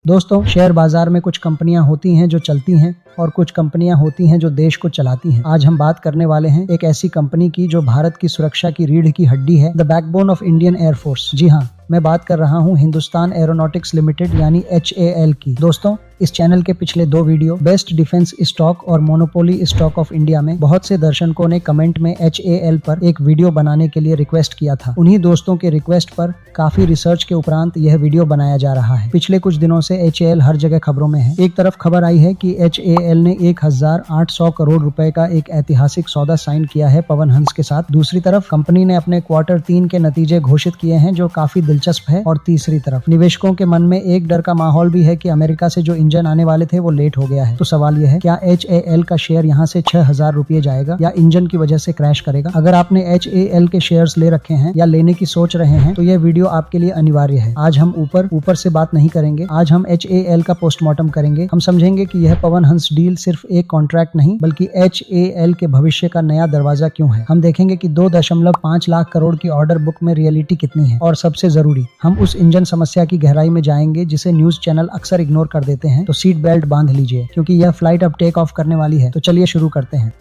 दोस्तों, शेयर बाजार में कुछ कंपनियां होती हैं जो चलती हैं और कुछ कंपनियां होती हैं जो देश को चलाती हैं। आज हम बात करने वाले हैं एक ऐसी कंपनी की जो भारत की सुरक्षा की रीढ़ की हड्डी है, the backbone of Indian air force. जी हाँ, मैं बात कर रहा हूँ हिंदुस्तान एरोनॉटिक्स लिमिटेड यानी HAL की। दोस्तों, इस चैनल के पिछले 2 वीडियो बेस्ट डिफेंस स्टॉक और मोनोपोली स्टॉक ऑफ इंडिया में बहुत से दर्शकों ने कमेंट में HAL पर एक वीडियो बनाने के लिए रिक्वेस्ट किया था। उन्हीं दोस्तों के रिक्वेस्ट पर काफी रिसर्च के उपरांत यह वीडियो बनाया जा रहा है। पिछले कुछ दिनों से HAL हर जगह खबरों में है। एक तरफ खबर आई है कि HAL ने 1800 करोड़ रुपए का एक ऐतिहासिक सौदा साइन किया है पवन हंस के साथ। दूसरी तरफ कंपनी ने अपने क्वार्टर 3 के नतीजे घोषित किए हैं जो काफी दिलचस्प है। और तीसरी तरफ निवेशकों के मन में एक डर का माहौल भी है कि अमेरिका से जो इंजन आने वाले थे वो लेट हो गया है। तो सवाल यह है, क्या HAL का शेयर यहाँ से 6000 रुपये जाएगा या इंजन की वजह से क्रैश करेगा? अगर आपने HAL के शेयर्स ले रखे हैं या लेने की सोच रहे हैं तो यह वीडियो आपके लिए अनिवार्य है। आज हम ऊपर से बात नहीं करेंगे। आज हम HAL का पोस्टमार्टम करेंगे। हम समझेंगे कि यह पवन हंस डील सिर्फ एक कॉन्ट्रैक्ट नहीं बल्कि HAL के भविष्य का नया दरवाजा क्यों है। हम देखेंगे कि 2.5 लाख करोड़ की ऑर्डर बुक में रियलिटी कितनी है। और सबसे जरूरी, हम उस इंजन समस्या की गहराई में जाएंगे जिसे न्यूज चैनल अक्सर इग्नोर कर देते हैं। तो सीट बेल्ट बांध लीजिए क्योंकि यह फ्लाइट अब टेक ऑफ करने वाली है। तो चलिए शुरू करते हैं।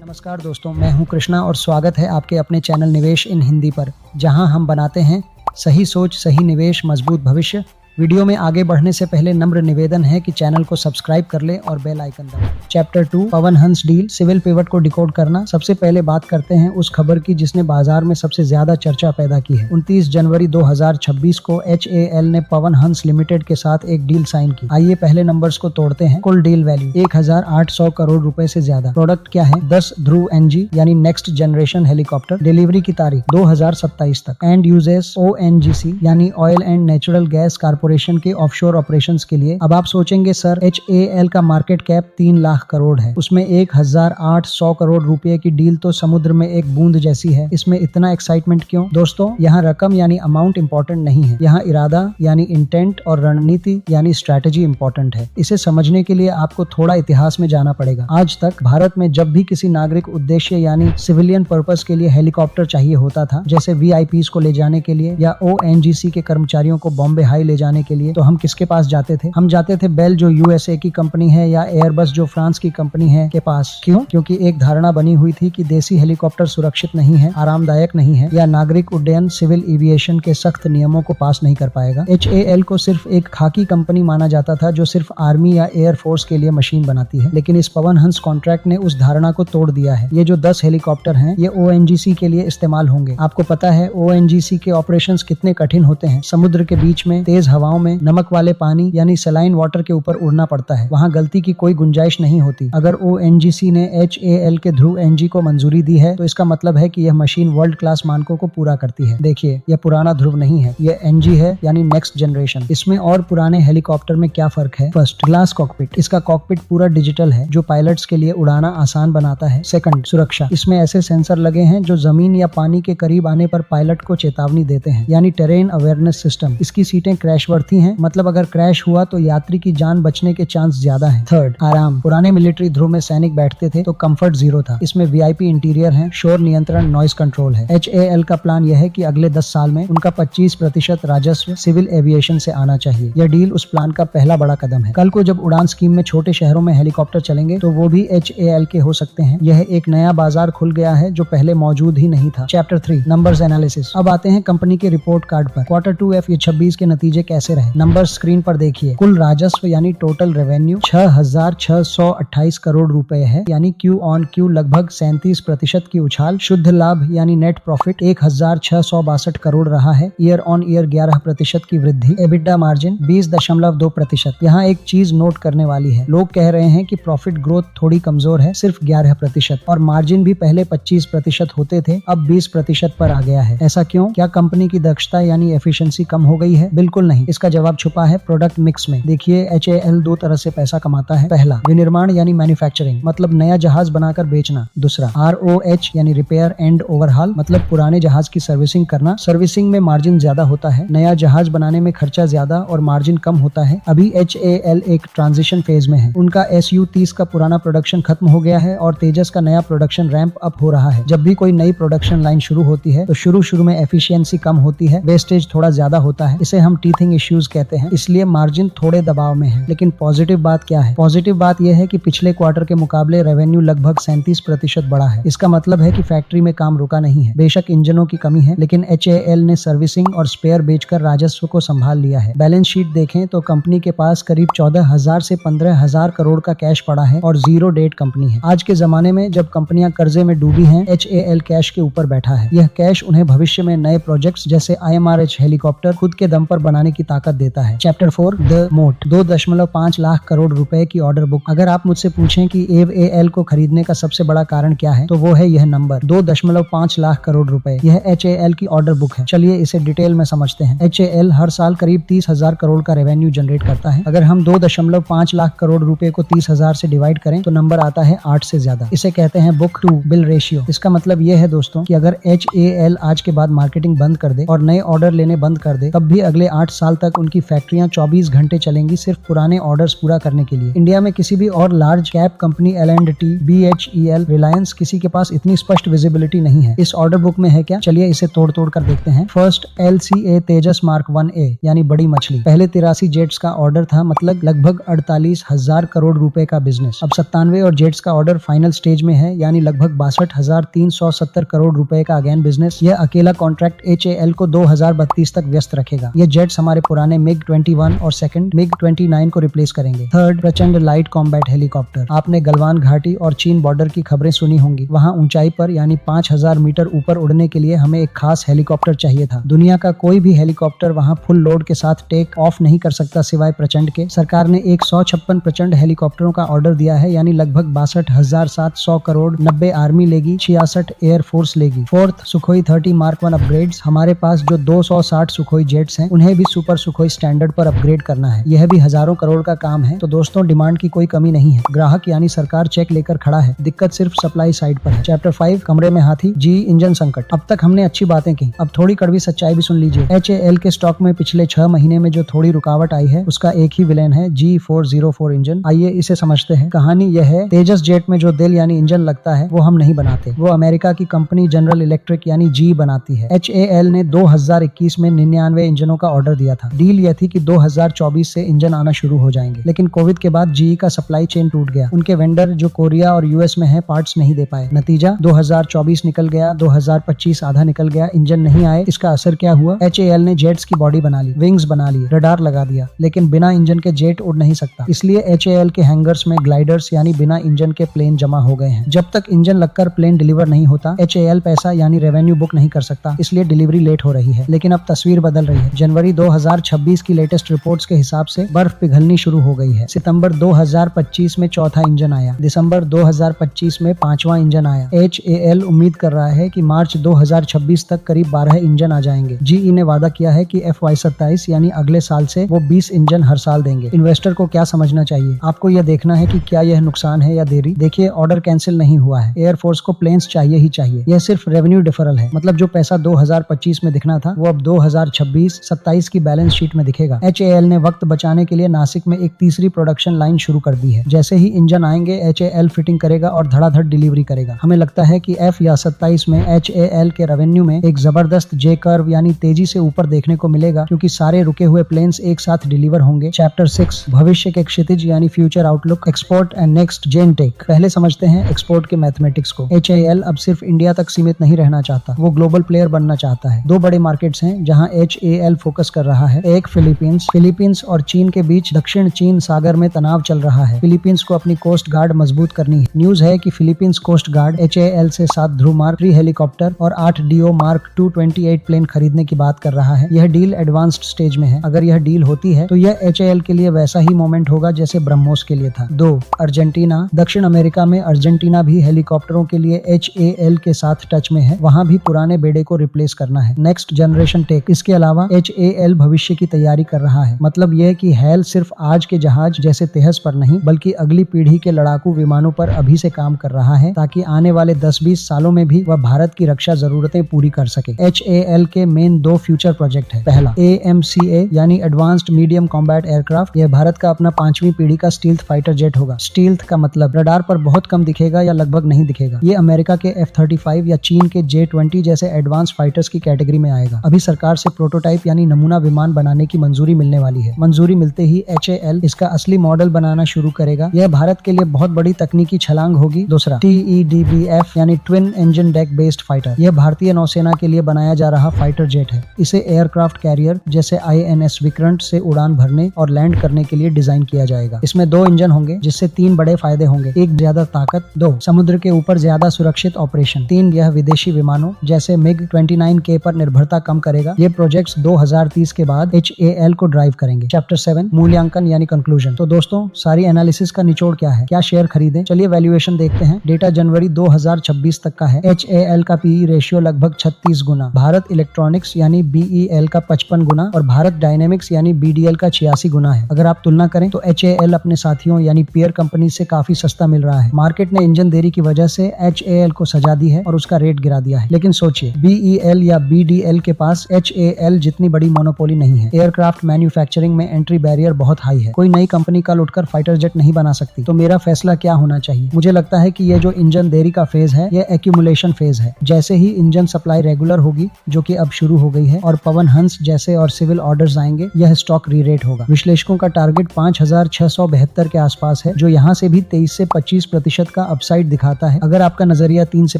नमस्कार दोस्तों, मैं हूं कृष्णा और स्वागत है आपके अपने चैनल निवेश इन हिंदी पर, जहां हम बनाते हैं सही सोच, सही निवेश, मजबूत भविष्य। वीडियो में आगे बढ़ने से पहले नम्र निवेदन है कि चैनल को सब्सक्राइब कर ले और बेल आइकन दबाएं। Chapter 2, Pawan Hans deal, civil pivot को डिकोड करना। सबसे पहले बात करते हैं उस खबर की जिसने बाजार में सबसे ज्यादा चर्चा पैदा की है। 29 जनवरी 2026 को HAL ने पवन हंस लिमिटेड के साथ एक डील साइन की। आइए पहले नंबर्स को तोड़ते हैं। कुल डील वैल्यू 1800 करोड़ रुपए से ज्यादा। प्रोडक्ट क्या है? 10 ध्रुव NG यानी नेक्स्ट जनरेशन हेलीकॉप्टर। डिलीवरी की तारीख 2027 तक। एंड यूजेस ONGC यानी ऑयल एंड नेचुरल गैस के ऑफशोर ऑपरेशंस के लिए। अब आप सोचेंगे सर, HAL का मार्केट कैप 3 लाख करोड़ है, उसमें 1800 करोड़ रुपए की डील तो समुद्र में एक बूंद जैसी है। इसमें इतना एक्साइटमेंट क्यों? दोस्तों, यहाँ रकम यानी अमाउंट इंपॉर्टेंट नहीं है। यहाँ इरादा यानी इंटेंट और रणनीति यानी स्ट्रैटेजी इंपॉर्टेंट है। इसे समझने के लिए आपको थोड़ा इतिहास में जाना पड़ेगा। आज तक भारत में जब भी किसी नागरिक उद्देश्य यानी सिविलियन पर्पस के लिए हेलीकॉप्टर चाहिए होता था, जैसे VIPs को ले जाने के लिए या ONGC के कर्मचारियों को बॉम्बे हाई ले जाने के लिए, तो हम किसके पास जाते थे? हम जाते थे बेल जो USA की कंपनी है या एयरबस जो फ्रांस की कंपनी है के पास। क्यों? क्योंकि एक धारणा बनी हुई थी कि देसी हेलीकॉप्टर सुरक्षित नहीं है, आरामदायक नहीं है या नागरिक उड्डयन सिविल एविएशन के सख्त नियमों को पास नहीं कर पाएगा। HAL को सिर्फ एक खाकी कंपनी माना जाता था जो सिर्फ आर्मी या एयर फोर्स के लिए मशीन बनाती है। लेकिन इस पवन हंस कॉन्ट्रैक्ट ने उस धारणा को तोड़ दिया है। ये जो 10 हेलीकॉप्टर हैं ये ONGC के लिए इस्तेमाल होंगे। आपको पता है ONGC के ऑपरेशंस कितने कठिन होते हैं। समुद्र के बीच में तेज हवाओं में नमक वाले पानी यानी सलाइन वाटर के ऊपर उड़ना पड़ता है। वहाँ गलती की कोई गुंजाइश नहीं होती। अगर ONGC ने HAL के ध्रुव NG को मंजूरी दी है तो इसका मतलब है कि यह मशीन वर्ल्ड क्लास मानकों को पूरा करती है। देखिए, यह पुराना ध्रुव नहीं है, यह NG है यानी नेक्स्ट जनरेशन। इसमें और पुराने हेलीकॉप्टर में क्या फर्क है? First, glass cockpit. इसका कॉकपिट पूरा डिजिटल है जो पायलट्स के लिए उड़ाना आसान बनाता है। सेकंड, सुरक्षा। इसमें ऐसे सेंसर लगे हैं जो जमीन या पानी के करीब आने पर पायलट को चेतावनी देते हैं, यानी टेरेन अवेयरनेस सिस्टम। इसकी सीटें क्रैश वर्थी हैं, मतलब अगर क्रैश हुआ तो यात्री की जान बचने के चांस ज्यादा हैं। थर्ड, आराम। पुराने मिलिट्री ध्रुव में सैनिक बैठते थे तो कंफर्ट 0 था। इसमें VIP इंटीरियर है, शोर नियंत्रण, नॉइस कंट्रोल है। HAL का प्लान यह है कि अगले 10 साल में उनका 25% राजस्व सिविल एविएशन से आना चाहिए। यह डील उस प्लान का पहला बड़ा कदम है। कल को जब उड़ान स्कीम में छोटे शहरों में हेलीकॉप्टर चलेंगे तो वो भी HAL के हो सकते हैं। यह एक नया बाजार खुल गया है जो पहले मौजूद ही नहीं था। Chapter 3, numbers analysis. अब आते हैं कंपनी के रिपोर्ट कार्ड पर। क्वार्टर 2 FY26 के नतीजे कैसे रहे? नंबर स्क्रीन पर देखिए। कुल राजस्व यानी टोटल रेवेन्यू 6628 करोड़ रुपए है, यानी Q on Q लगभग 37% की उछाल। शुद्ध लाभ यानी नेट प्रॉफिट 1662 करोड़ रहा है, ईयर ऑन ईयर 11% की वृद्धि। EBITDA margin 20.2%। यहाँ एक चीज नोट करने वाली है, लोग कह रहे हैं कि प्रॉफिट ग्रोथ थोड़ी कमजोर है, सिर्फ 11%, और मार्जिन भी पहले 25% होते थे, अब 20% पर आ गया है। ऐसा क्यों? क्या कंपनी की दक्षता यानी एफिशिएंसी कम हो गई है? बिल्कुल नहीं। इसका जवाब छुपा है प्रोडक्ट मिक्स में। देखिए HAL दो तरह से पैसा कमाता है। पहला, विनिर्माण यानी मैन्युफैक्चरिंग, मतलब नया जहाज बनाकर बेचना। दूसरा, ROH यानी रिपेयर एंड ओवरहॉल, मतलब पुराने जहाज की सर्विसिंग करना। सर्विसिंग में मार्जिन ज्यादा होता है, नया जहाज बनाने में खर्चा ज्यादा और मार्जिन कम होता है। अभी HAL एक ट्रांजिशन फेज में है। उनका SU-30 का पुराना प्रोडक्शन खत्म हो गया है और तेजस का नया प्रोडक्शन रैंप अप हो रहा है। जब भी कोई नई प्रोडक्शन लाइन शुरू होती है तो शुरू में एफिशिएंसी कम होती है, वेस्टेज थोड़ा ज्यादा होता है, इसे हम टीथिंग इश्यूज कहते हैं, इसलिए मार्जिन थोड़े दबाव में है। लेकिन पॉजिटिव बात क्या है? पॉजिटिव बात यह है कि पिछले क्वार्टर के मुकाबले रेवेन्यू लगभग 37% बढ़ा है। इसका मतलब है कि फैक्ट्री में काम रुका नहीं है। बेशक इंजनों की कमी है, लेकिन HAL ने सर्विसिंग और स्पेयर बेचकर राजस्व को संभाल लिया है। बैलेंस शीट देखें तो कंपनी के पास करीब 14,000 से 15,000 करोड़ का कैश पड़ा है और जीरो डेट कंपनी है। आज के जमाने में जब कंपनियां कर्जे में डूबी हैं, HAL कैश के ऊपर बैठा है। यह कैश उन्हें भविष्य में नए प्रोजेक्ट्स जैसे IMRH हेलीकॉप्टर खुद के दम पर बनाने की ताकत देता है। चैप्टर 4 द मोट, 2.5 लाख करोड़ रुपए की ऑर्डर बुक। अगर आप मुझसे पूछें कि AVAL को खरीदने का सबसे बड़ा कारण क्या है, तो वो है यह नंबर 2.5 लाख करोड़ रुपए। यह HAL की ऑर्डर बुक है। चलिए इसे डिटेल में समझते हैं। HAL हर साल करीब 30,000 करोड़ का रेवेन्यू जनरेट करता है। अगर हम 2.5 लाख करोड़ रुपए को 30,000 से डिवाइड करें तो नंबर आता है 8 से ज्यादा। इसे कहते हैं बुक टू बिल रेशियो। इसका मतलब यह है दोस्तों कि अगर HAL आज के बाद मार्केटिंग बंद कर दे और नए ऑर्डर लेने बंद कर दे, तब भी अगले 8 साल तक उनकी फैक्ट्रियां 24 घंटे चलेंगी सिर्फ पुराने ऑर्डर्स पूरा करने के लिए। इंडिया में किसी भी और large cap company L&T, BHEL, Reliance, किसी के पास इतनी स्पष्ट विजिबिलिटी नहीं है। इस ऑर्डर बुक में है क्या? चलिए इसे तोड़ कर देखते हैं। फर्स्ट, LCA तेजस मार्क 1A यानी बड़ी मछली। पहले 83 जेट्स का ऑर्डर था, मतलब लगभग 48,000 करोड़ रुपए का बिजनेस। अब 97 और जेट्स का ऑर्डर फाइनल स्टेज में है, यानी लगभग 62,370 करोड़ रुपए का अगेन बिजनेस। यह अकेला कॉन्ट्रैक्ट HAL को 2032 तक व्यस्त रखेगा। ये जेट्स हमारे पुराने MiG-21 और सेकंड MiG-29 को रिप्लेस करेंगे। थर्ड, प्रचंड लाइट कॉम्बैट हेलीकॉप्टर। आपने गलवान घाटी और चीन बॉर्डर की खबरें सुनी होंगी। वहाँ ऊंचाई पर यानी 5,000 मीटर ऊपर उड़ने के लिए हमें एक खास हेलीकॉप्टर चाहिए था। दुनिया का कोई भी हेलीकॉप्टर वहाँ फुल लोड के साथ टेक ऑफ नहीं कर सकता सिवाय प्रचंड के। सरकार ने 156 प्रचंड हेलीकॉप्टरों का ऑर्डर दिया है, यानी लगभग 62,700 करोड़। 90 आर्मी लेगी, 66 एयर फोर्स लेगी। Fourth, Sukhoi 30 mark 1 upgrades. हमारे पास जो 260 सुखोई जेट्स हैं, उन्हें भी सुपर सुखोई स्टैंडर्ड पर अपग्रेड करना है। यह भी हजारों करोड़ का काम है। तो दोस्तों डिमांड की कोई कमी नहीं है, ग्राहक यानी सरकार चेक लेकर खड़ा है। दिक्कत सिर्फ सप्लाई साइड पर है। चैप्टर 5 कमरे में हाथी, जी इंजन संकट। अब तक हमने अच्छी बातें की, अब थोड़ी कड़वी सच्चाई भी सुन लीजिए। HAL के स्टॉक में पिछले 6 महीने में जो थोड़ी रुकावट आई है, उसका एक ही विलेन है, G404 इंजन। आइए इसे समझते हैं। कहानी यह है, तेजस जेट में जो दिल यानी इंजन लगता है वो हम नहीं बनाते, वो अमेरिका की कंपनी जनरल इलेक्ट्रिक यानी GE बनाती है। HAL ने 2021 में 99 इंजनों का ऑर्डर दिया था। डील यह थी कि 2024 से इंजन आना शुरू हो जाएंगे, लेकिन कोविड के बाद GE का सप्लाई चेन टूट गया। उनके वेंडर जो कोरिया और US में है, पार्ट्स नहीं दे पाए। नतीजा 2024 निकल गया, 2025 आधा निकल गया, इंजन नहीं आए। इसका असर क्या हुआ? HAL ने जेट्स की बॉडी बना ली, विंग्स बना लिए, रडार लगा दिया, लेकिन बिना इंजन के जेट उड़ नहीं सकता। इसलिए HAL के हैंगर्स में ग्लाइडर्स यानी बिना इंजन के प्लेन जमा हो गए हैं। जब तक इंजन लगकर प्लेन डिलीवर नहीं होता, HAL पैसा यानी रेवेन्यू बुक नहीं कर सकता, इसलिए डिलीवरी लेट हो रही है। लेकिन अब तस्वीर बदल रही है। जनवरी 2026 की लेटेस्ट रिपोर्ट्स के हिसाब से बर्फ पिघलनी शुरू हो गई है। सितंबर 2025 में चौथा इंजन आया, दिसंबर 2025 में 5वां इंजन आया। HAL उम्मीद कर रहा है कि मार्च 2026 तक करीब 12 इंजन आ जाएंगे। GE ने वादा किया है कि FY27 यानी अगले साल से वो 20 इंजन हर साल देंगे। इन्वेस्टर को क्या समझना चाहिए? आपको यह देखना है कि क्या यह नुकसान है या देरी। देखिए, ऑर्डर कैंसिल नहीं हुआ है। एयरफोर्स को प्लेन्स चाहिए ही चाहिए। यह सिर्फ रेवेन्यू डिफरल है, मतलब जो पैसा 2025 में दिखना था वो अब 2026-27 की बैलेंस शीट में दिखेगा। HAL ने वक्त बचाने के लिए नासिक में एक तीसरी प्रोडक्शन लाइन शुरू कर दी है। जैसे ही इंजन आएंगे, HAL फिटिंग करेगा और धड़ाधड़ डिलीवरी करेगा। हमें लगता है कि F या 27 में HAL के रेवेन्यू में एक जबरदस्त J कर्व यानी तेजी से ऊपर देखने को मिलेगा, क्योंकि सारे रुके हुए प्लेन्स एक साथ डिलीवर होंगे। चैप्टर 6 भविष्य के क्षितिज यानी future outlook, export and next gen tech. पहले समझते हैं एक्सपोर्ट के मैथमेटिक्स को। HAL अब सिर्फ इंडिया तक सीमित नहीं रहना चाहता, वो ग्लोबल प्लेयर बनना चाहता है। दो बड़े मार्केट्स हैं जहां HAL फोकस कर रहा है। एक फिलीपींस और चीन के बीच दक्षिण चीन सागर में तनाव चल रहा है। फिलीपींस को अपनी कोस्ट गार्ड मजबूत करनी है। न्यूज है कि फिलीपींस कोस्ट गार्ड HAL से 7 ध्रुव मार्क 3 हेलीकॉप्टर और 8 DO मार्क 228 प्लेन खरीदने की बात कर रहा है। यह डील एडवांस्ड स्टेज में है। अगर यह डील होती है तो यह HAL के लिए वैसा ही मोमेंट होगा जैसे ब्रह्मोस के लिए था। 2 अर्जेंटीना। दक्षिण अमेरिका में अर्जेंटीना भी हेलीकॉप्टरों के लिए HAL के साथ टच में है। वहां भी पुराने बेड़े को रिप्लेस करना है। Next generation tech. इसके अलावा HAL भविष्य भविष्य की तैयारी कर रहा है। मतलब यह कि हैल सिर्फ आज के जहाज जैसे तेजस पर नहीं बल्कि अगली पीढ़ी के लड़ाकू विमानों पर अभी से काम कर रहा है, ताकि आने वाले 10-20 सालों में भी वह भारत की रक्षा जरूरतें पूरी कर सके। HAL के मेन 2 फ्यूचर प्रोजेक्ट है। पहला AMCA यानी एडवांस्ड मीडियम कॉम्बैट एयरक्राफ्ट। यह भारत का अपना 5वीं पीढ़ी का स्टील्थ फाइटर जेट होगा। स्टील्थ का मतलब रडार पर बहुत कम दिखेगा या लगभग नहीं दिखेगा। ये अमेरिका के F-35 या चीन के J-20 जैसे एडवांस फाइटर्स की कैटेगरी में आएगा। अभी सरकार से प्रोटोटाइप यानी नमूना विमान बनाने की मंजूरी मिलने वाली है। मंजूरी मिलते ही HAL इसका असली मॉडल बनाना शुरू करेगा। यह भारत के लिए बहुत बड़ी तकनीकी छलांग होगी। दूसरा TEDBF यानी twin engine deck based fighter. यह भारतीय नौसेना के लिए बनाया जा रहा फाइटर जेट है। इसे एयरक्राफ्ट कैरियर जैसे INS विक्रंट से उड़ान भरने और लैंड करने के लिए डिजाइन किया जाएगा। इसमें 2 इंजन होंगे जिससे 3 बड़े फायदे होंगे। 1 ज्यादा ताकत, 2 समुद्र के ऊपर ज्यादा सुरक्षित ऑपरेशन, 3 यह विदेशी विमानों जैसे MiG-29K पर निर्भरता कम करेगा। ये प्रोजेक्ट्स 2030 के बाद HAL को ड्राइव करेंगे। चैप्टर 7 मूल्यांकन यानी कंक्लूजन। तो दोस्तों सारी एनालिसिस का निचोड़ क्या है? क्या शेयर खरीदें? चलिए वैल्यूएशन देखते हैं। डेटा जनवरी 2026 तक का है। HAL का PE रेशियो लगभग 36 गुना, भारत इलेक्ट्रॉनिक्स यानी BEL का 55 गुना और भारत डायनेमिक्स यानी BDL का 86 गुना है। अगर आप तुलना करें तो HAL अपने साथियों यानी पेयर कंपनी से काफी सस्ता मिल रहा है। मार्केट ने इंजन देरी की वजह से HAL को सजा दी है और उसका रेट गिरा दिया है। लेकिन सोचिए BEL या BDL के पास HAL जितनी बड़ी मोनोपोली नहीं है। एयरक्राफ्ट मैन्युफैक्चरिंग में एंट्री बैरियर बहुत हाई है। कोई नई कंपनी कल उठकर फाइटर जेट नहीं बना सकती। तो मेरा फैसला क्या होना चाहिए? मुझे लगता है कि ये जो इंजन देरी का फेज है ये एक्यूमुलेशन फेज है। जैसे ही इंजन सप्लाई रेगुलर होगी, जो कि अब शुरू हो गई है, और पवन हंस जैसे और सिविल ऑर्डर्स आएंगे, यह स्टॉक रीरेट होगा। विश्लेषकों का टारगेट 5672 के आसपास है, जो यहाँ से भी 23 से 25% का अपसाइड दिखाता है। अगर आपका नजरिया 3 से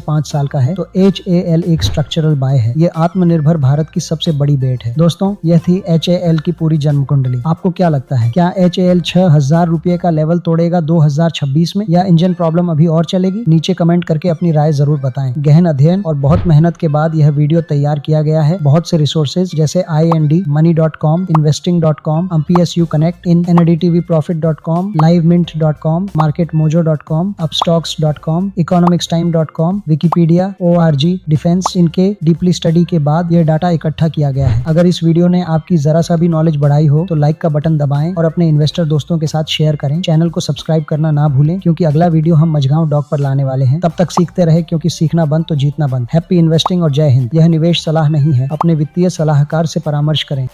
5 साल का है तो HAL एक स्ट्रक्चरल बाय है। ये आत्मनिर्भर भारत की सबसे बड़ी बेट है। दोस्तों यह थी HAL की पूरी जन्म कुंडली। आपको क्या लगता है, क्या HAL 6000 रुपए का लेवल तोड़ेगा 2026 में, या इंजन प्रॉब्लम अभी और चलेगी? नीचे कमेंट करके अपनी राय जरूर बताएं। गहन अध्ययन और बहुत मेहनत के बाद यह वीडियो तैयार किया गया है। बहुत से रिसोर्सेज जैसे IND, money.com, investing.com, PSU Connect, NDTVprofit.com, livemint.com, marketmojo.com, upstocks.com, economicstime.com, Wikipedia, ORG, defence, इनके डीपली स्टडी के बाद यह डाटा इकट्ठा किया गया है। अगर इस वीडियो ने आपकी जरा सा भी नॉलेज बढ़ाई हो तो लाइक का बटन दबाएं और अपने इन्वेस्टर दोस्तों के साथ शेयर करें। चैनल को सब्सक्राइब करना ना भूलें, क्योंकि अगला वीडियो हम मझगांव डॉक पर लाने वाले हैं। तब तक सीखते रहे, क्योंकि सीखना बंद तो जीतना बंद। हैप्पी इन्वेस्टिंग और जय हिंद। यह निवेश सलाह नहीं है, अपने वित्तीय सलाहकार से परामर्श करें।